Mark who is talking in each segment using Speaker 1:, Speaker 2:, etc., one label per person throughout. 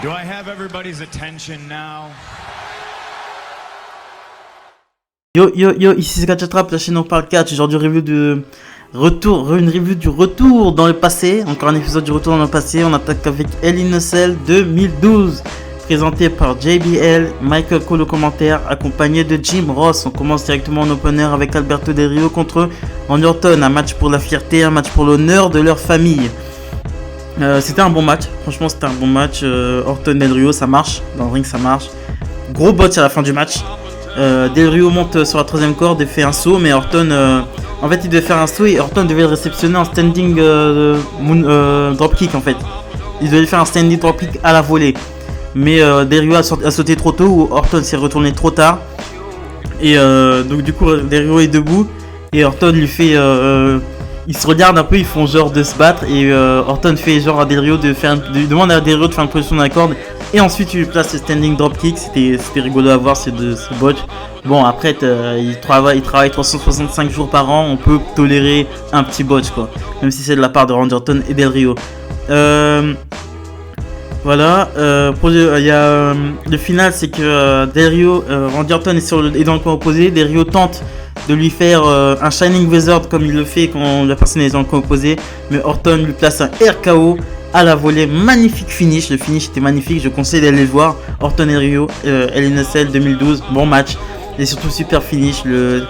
Speaker 1: Do I have everybody's attention now?
Speaker 2: Yo, ici c'est Gatchatrap, la chaîne on parle catch. Aujourd'hui une review du retour dans le passé. Encore un épisode du retour dans le passé. On attaque avec Hell in a Cell 2012, présenté par JBL, Michael Cole au commentaire, accompagné de Jim Ross. On commence directement en opener avec Alberto Del Rio contre Randy Orton. Un match pour la fierté, un match pour l'honneur de leur famille. C'était un bon match, franchement c'était un bon match. Orton Del Rio, ça marche, dans le ring ça marche. Gros botch à la fin du match. Del Rio monte sur la troisième corde et fait un saut, mais Orton, en fait il devait faire un saut et Orton devait le réceptionner en standing dropkick en fait. Il devait faire un standing dropkick à la volée. Mais Del Rio a sauté trop tôt, ou Orton s'est retourné trop tard. Et donc du coup Del Rio est debout et Orton lui fait... ils se regardent un peu, ils font genre de se battre et Orton fait genre à Del Rio demande à Del Rio de faire une position dans la corde et ensuite il lui place le standing dropkick. C'était rigolo à voir ce botch. Bon après il travaille 365 jours par an, on peut tolérer un petit botch quoi, même si c'est de la part de Randy Orton et Del Rio. Voilà, le final c'est que Del Rio, Randy Orton est dans le coin opposé. Del Rio tente de lui faire un Shining Wizard comme il le fait quand la personne est dans le coin opposé, mais Orton lui place un RKO à la volée. Magnifique finish, le finish était magnifique, je conseille d'aller le voir. Orton et Rio, Hell in a Cell 2012, bon match et surtout super finish. Le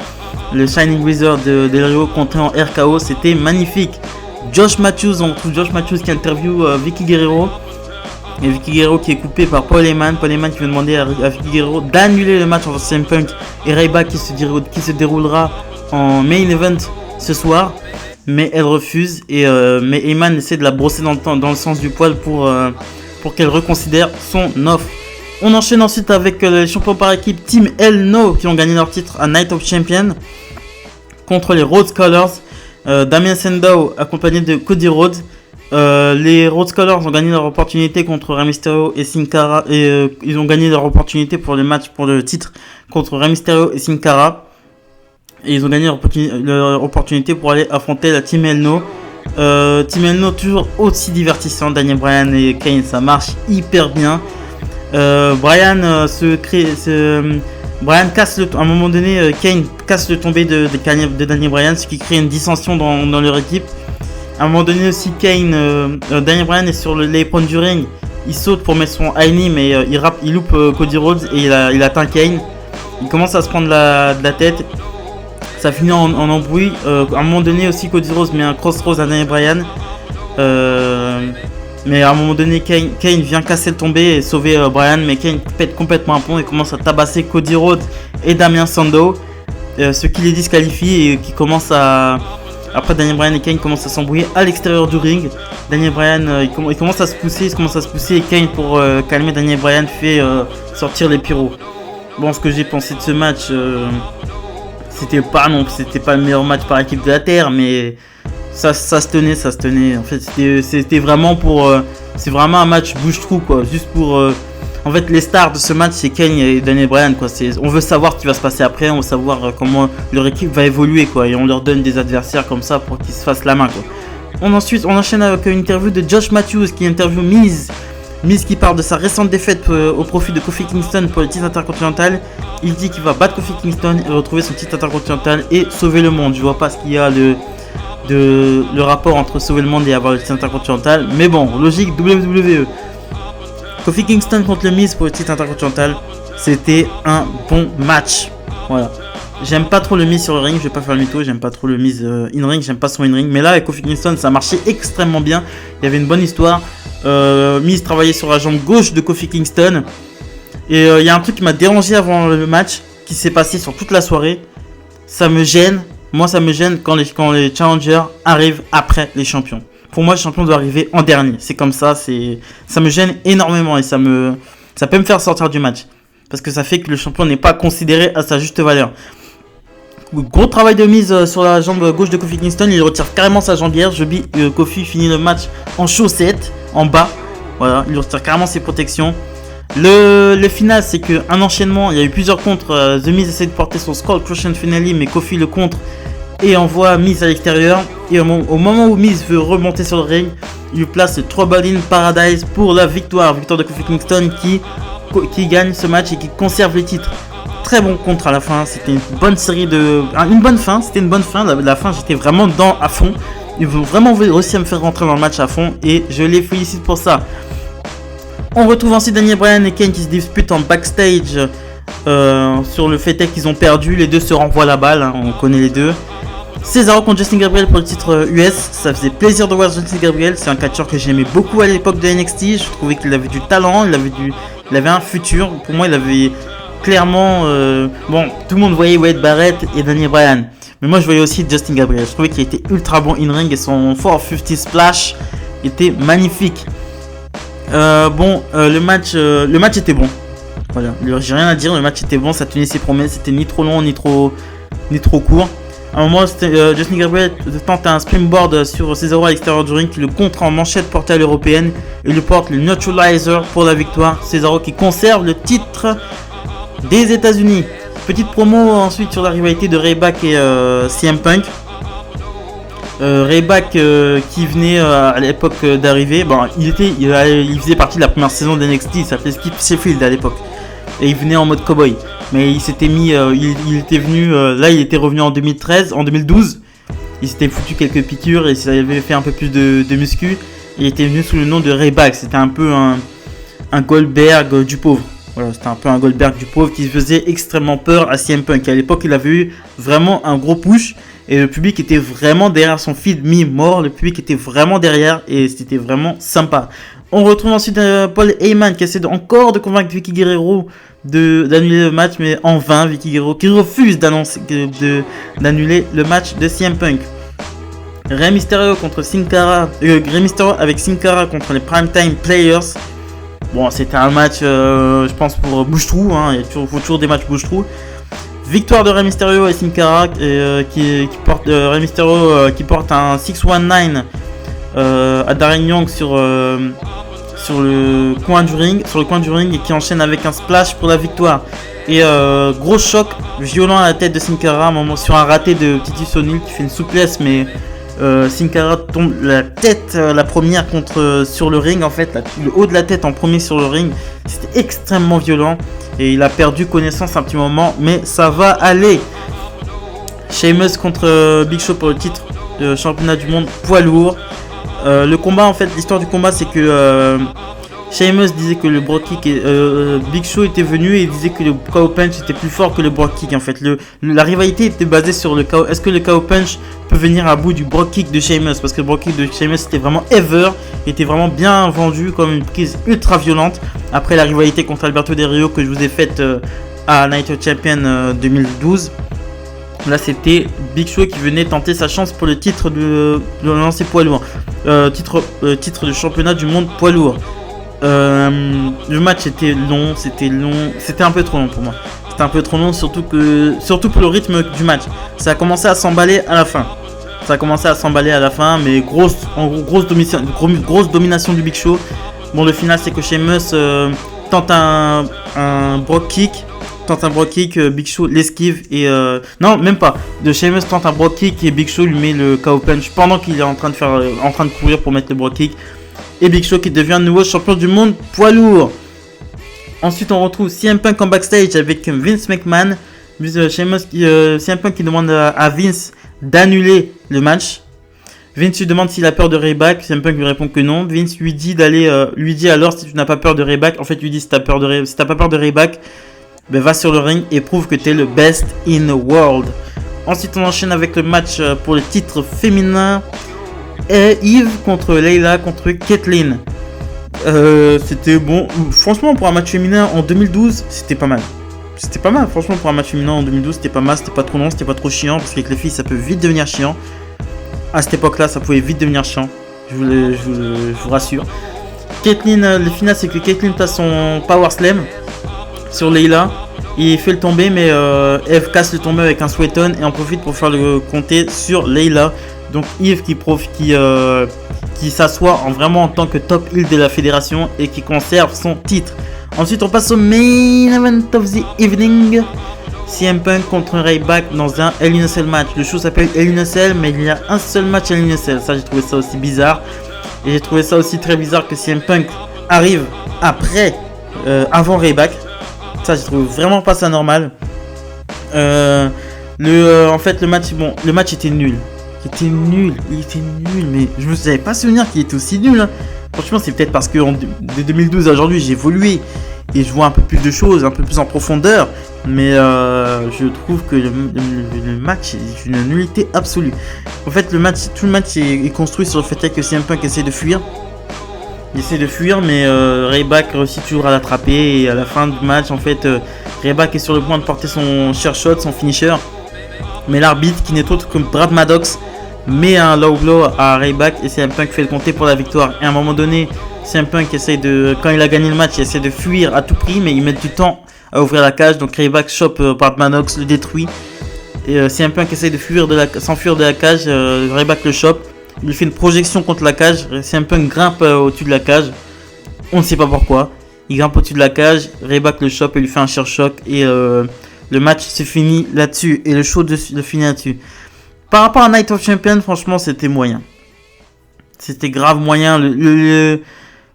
Speaker 2: Shining Wizard de Del Rio compté en RKO, c'était magnifique. Josh Matthews, on retrouve Josh Matthews qui interview Vicky Guerrero. Et Vicky Guerrero qui est coupé par Paul Heyman. Paul Heyman qui veut demander à Vicky Guerrero d'annuler le match entre CM Punk et Ryback qui se déroulera en main event ce soir. Mais elle refuse mais Heyman essaie de la brosser dans le sens du poil pour qu'elle reconsidère son offre. On enchaîne ensuite avec les champions par équipe Team Hell No qui ont gagné leur titre à Night of Champions contre les Rhodes Scholars. Damien Sandow accompagné de Cody Rhodes. Les Rhodes Scholars ont gagné leur opportunité contre Rey Mysterio et Sin Cara et ils ont gagné leur opportunité pour le match pour le titre contre Rey Mysterio et Sin Cara et ils ont gagné leur opportunité pour aller affronter la Team Hell No. Team Hell No toujours aussi divertissant. Daniel Bryan et Kane, ça marche hyper bien. Bryan casse à un moment donné, Kane casse le tombé de Daniel Bryan, ce qui crée une dissension dans leur équipe. À un moment donné aussi Daniel Bryan est sur l'apron du ring, il saute pour mettre son high knee mais il loupe Cody Rhodes et il atteint Kane. Il commence à se prendre de la tête, ça finit en embrouille. À un moment donné aussi Cody Rhodes met un crossroads à Daniel Bryan, mais à un moment donné Kane vient casser le tombé et sauver Bryan, mais Kane pète complètement un pont et commence à tabasser Cody Rhodes et Damien Sandow, ce qui les disqualifie et qui commence à... Après Daniel Bryan et Kane commencent à s'embrouiller à l'extérieur du ring. Daniel Bryan il commence à se pousser et Kane pour calmer Daniel Bryan fait sortir les pyros. Bon, ce que j'ai pensé de ce match, c'était pas le meilleur match par équipe de la Terre, mais ça se tenait. En fait c'était vraiment c'est vraiment un match bouche-trou quoi, juste pour en fait les stars de ce match c'est Kane et Daniel Bryan quoi. On veut savoir ce qui va se passer après, on veut savoir comment leur équipe va évoluer quoi, et on leur donne des adversaires comme ça pour qu'ils se fassent la main quoi. On enchaîne avec une interview de Josh Matthews qui interview Miz qui parle de sa récente défaite au profit de Kofi Kingston pour le titre intercontinental. Il dit qu'il va battre Kofi Kingston et retrouver son titre intercontinental et sauver le monde. Je vois pas ce qu'il y a le rapport entre sauver le monde et avoir le titre intercontinental, mais bon, logique WWE. Kofi Kingston contre le Miz pour le titre intercontinental, c'était un bon match. Voilà. J'aime pas trop le Miz sur le ring, je vais pas faire le mytho, j'aime pas trop le Miz in-ring, j'aime pas son in-ring. Mais là avec Kofi Kingston ça marchait extrêmement bien, il y avait une bonne histoire. Miz travaillait sur la jambe gauche de Kofi Kingston. Et il y a un truc qui m'a dérangé avant le match, qui s'est passé sur toute la soirée. Ça me gêne, quand les challengers arrivent après les champions. Pour moi, le champion doit arriver en dernier. C'est comme ça, ça me gêne énormément et ça peut me faire sortir du match. Parce que ça fait que le champion n'est pas considéré à sa juste valeur. Gros travail de mise sur la jambe gauche de Kofi Kingston. Il retire carrément sa jambière. Kofi finit le match en chaussettes, en bas. Voilà, il retire carrément ses protections. Le final, c'est qu'un enchaînement. Il y a eu plusieurs contres. The Miz essaie de porter son Skull Crushing Finale, mais Kofi le contre. et envoie Miz à l'extérieur. Et au moment où Miz veut remonter sur le ring, il lui place le Trouble in Paradise pour la victoire. Victoire de Kofi Kingston qui gagne ce match et qui conserve les titres. Très bon contre à la fin, c'était une bonne série de... Une bonne fin, c'était une bonne fin. La fin, j'étais vraiment dedans à fond. Ils vont vraiment réussir à me faire rentrer dans le match à fond et je les félicite pour ça. On retrouve ensuite Daniel Bryan et Kane qui se disputent en backstage sur le fait qu'ils ont perdu. Les deux se renvoient la balle, hein, on connaît les deux. Cesaro contre Justin Gabriel pour le titre US, ça faisait plaisir de voir Justin Gabriel. C'est un catcheur que j'aimais beaucoup à l'époque de NXT. Je trouvais qu'il avait du talent, il avait un futur. Pour moi, il avait clairement... Bon, tout le monde voyait Wade Barrett et Daniel Bryan. Mais moi, je voyais aussi Justin Gabriel. Je trouvais qu'il était ultra bon in-ring et son 450 splash était magnifique. Le match était bon. Voilà, j'ai rien à dire, le match était bon, ça tenait ses promesses, c'était ni trop long ni trop court. À un moment, Justin Gabriel tente un springboard sur Cesaro à l'extérieur du ring qui le contre en manchette portée à l'européenne et lui porte le neutralizer pour la victoire. Cesaro qui conserve le titre des États-Unis. Petite promo ensuite sur la rivalité de Ryback et CM Punk. Ryback qui venait à l'époque d'arriver, bon, il faisait partie de la première saison de NXT, il s'appelait Skip Sheffield à l'époque, et il venait en mode cowboy, mais il s'était mis, il était venu, là il était revenu en 2012, il s'était foutu quelques piqûres et il avait fait un peu plus de muscu, et il était venu sous le nom de Ryback, c'était un peu un Goldberg du pauvre. Voilà, c'était un peu un Goldberg du pauvre qui faisait extrêmement peur à CM Punk. À l'époque, il avait eu vraiment un gros push et le public était vraiment derrière son feed mi-mort. Le public était vraiment derrière et c'était vraiment sympa. On retrouve ensuite Paul Heyman qui essaie encore de convaincre Vicky Guerrero d'annuler le match, mais en vain. Vicky Guerrero qui refuse d'annuler le match de CM Punk. Rey Mysterio contre Sin Cara, Rey Mysterio avec Sin Cara contre les Primetime Players. Bon, c'était un match, je pense, pour bouche-trou, hein, il faut toujours des matchs bouche-trou. Victoire de Rey Mysterio et Sin Cara qui porte Rey Mysterio qui porte un 619 à Darren Young sur le coin du ring et qui enchaîne avec un splash pour la victoire. Et gros choc violent à la tête de Sin Cara, un moment sur un raté de Titus O'Neil qui fait une souplesse, mais Sin Cara tombe la tête la première sur le ring, en fait le haut de la tête en premier sur le ring. C'était extrêmement violent et il a perdu connaissance un petit moment, mais ça va aller. Sheamus contre Big Show pour le titre de championnat du monde poids lourd. Le combat, en fait, l'histoire du combat, c'est que Sheamus disait que le Brogue Kick Big Show était venu et il disait que le KO Punch était plus fort que le Brogue Kick. En fait, la rivalité était basée sur le KO. Est-ce que le KO Punch peut venir à bout du Brogue Kick de Sheamus? Parce que le Brogue Kick de Sheamus était vraiment était vraiment bien vendu comme une prise ultra violente. Après la rivalité contre Alberto Del Rio que je vous ai faite à Night of Champion 2012. Là, c'était Big Show qui venait tenter sa chance pour le titre de lancer poids lourd. Titre de championnat du monde poids lourd. Le match était long, c'était un peu trop long pour moi. C'était un peu trop long, surtout pour le rythme du match. Ça a commencé à s'emballer à la fin. Mais grosse domination du Big Show. Bon, le final, c'est que Sheamus tente un Brogue Kick, Big Show l'esquive et non, même pas. Sheamus tente un Brogue Kick et Big Show lui met le KO Punch pendant qu'il est en train de courir pour mettre le Brogue Kick. Et Big Show qui devient nouveau champion du monde poids lourd. Ensuite, on retrouve CM Punk en backstage avec Vince McMahon. CM Punk qui demande à Vince d'annuler le match. Vince lui demande s'il a peur de Ryback. CM Punk lui répond que non. Vince lui dit alors si tu n'as pas peur de Ryback. En fait, lui dit si t'as pas peur de Ryback, ben va sur le ring et prouve que t'es le best in the world. Ensuite, on enchaîne avec le match pour le titre féminin. Et Eve contre Layla contre Kaitlyn. C'était bon. Franchement, pour un match féminin en 2012, c'était pas mal. Franchement, pour un match féminin en 2012, c'était pas mal. C'était pas trop long, c'était pas trop chiant. Parce qu'avec les filles, ça peut vite devenir chiant. À cette époque-là, ça pouvait vite devenir chiant. Je vous rassure. Kaitlyn, le final, c'est que Kaitlyn passe son Power Slam sur Layla. Il fait le tomber, mais Eve casse le tomber avec un sweat-on et en profite pour faire le compter sur Layla. Donc Eve qui s'assoit vraiment en tant que top heel de la fédération et qui conserve son titre. Ensuite, on passe au main event of the evening. CM Punk contre Ryback dans un Hell in a Cell match. Le show s'appelle Hell in a Cell, mais il y a un seul match Hell in a Cell. Ça, j'ai trouvé ça aussi bizarre. Et j'ai trouvé ça aussi très bizarre que CM Punk arrive avant Ryback. Ça, j'ai trouvé vraiment pas ça normal. En fait, le match était nul. Il était nul, mais je me savais pas souvenir qu'il était aussi nul. Hein. Franchement, c'est peut-être parce que de 2012 à aujourd'hui, j'ai évolué et je vois un peu plus de choses, un peu plus en profondeur. Mais je trouve que le match est une nullité absolue. En fait, tout le match est construit sur le fait que CM Punk essaie de fuir. Il essaie de fuir, mais Ryback réussit toujours à l'attraper. Et à la fin du match, en fait, Ryback est sur le point de porter son chair shot, son finisher. Mais l'arbitre, qui n'est autre que Brad Maddox, met un low blow à Ryback et CM Punk fait le compter pour la victoire. Et à un moment donné, CM Punk quand il a gagné le match, il essaie de fuir à tout prix, mais il met du temps à ouvrir la cage. Donc Ryback chope Brad Maddox, le détruit. Et CM Punk essaie de s'enfuir de la cage. Ryback le chope. Il lui fait une projection contre la cage. CM Punk grimpe au-dessus de la cage. On ne sait pas pourquoi. Il grimpe au-dessus de la cage. Ryback le chope et lui fait un chair shock. Et le match se finit là-dessus. Et le show le finit là-dessus. Par rapport à Night of Champions, franchement, c'était moyen. C'était grave moyen.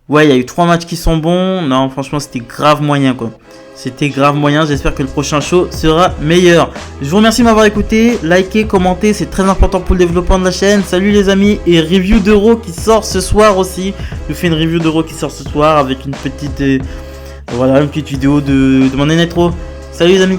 Speaker 2: Ouais, il y a eu 3 matchs qui sont bons. Non, franchement, c'était grave moyen, quoi. C'était grave moyen. J'espère que le prochain show sera meilleur. Je vous remercie de m'avoir écouté. Likez, commentez. C'est très important pour le développement de la chaîne. Salut les amis. Et review d'Euro qui sort ce soir aussi. Je fais une review d'Euro qui sort ce soir avec une petite vidéo de mon intro. Salut les amis.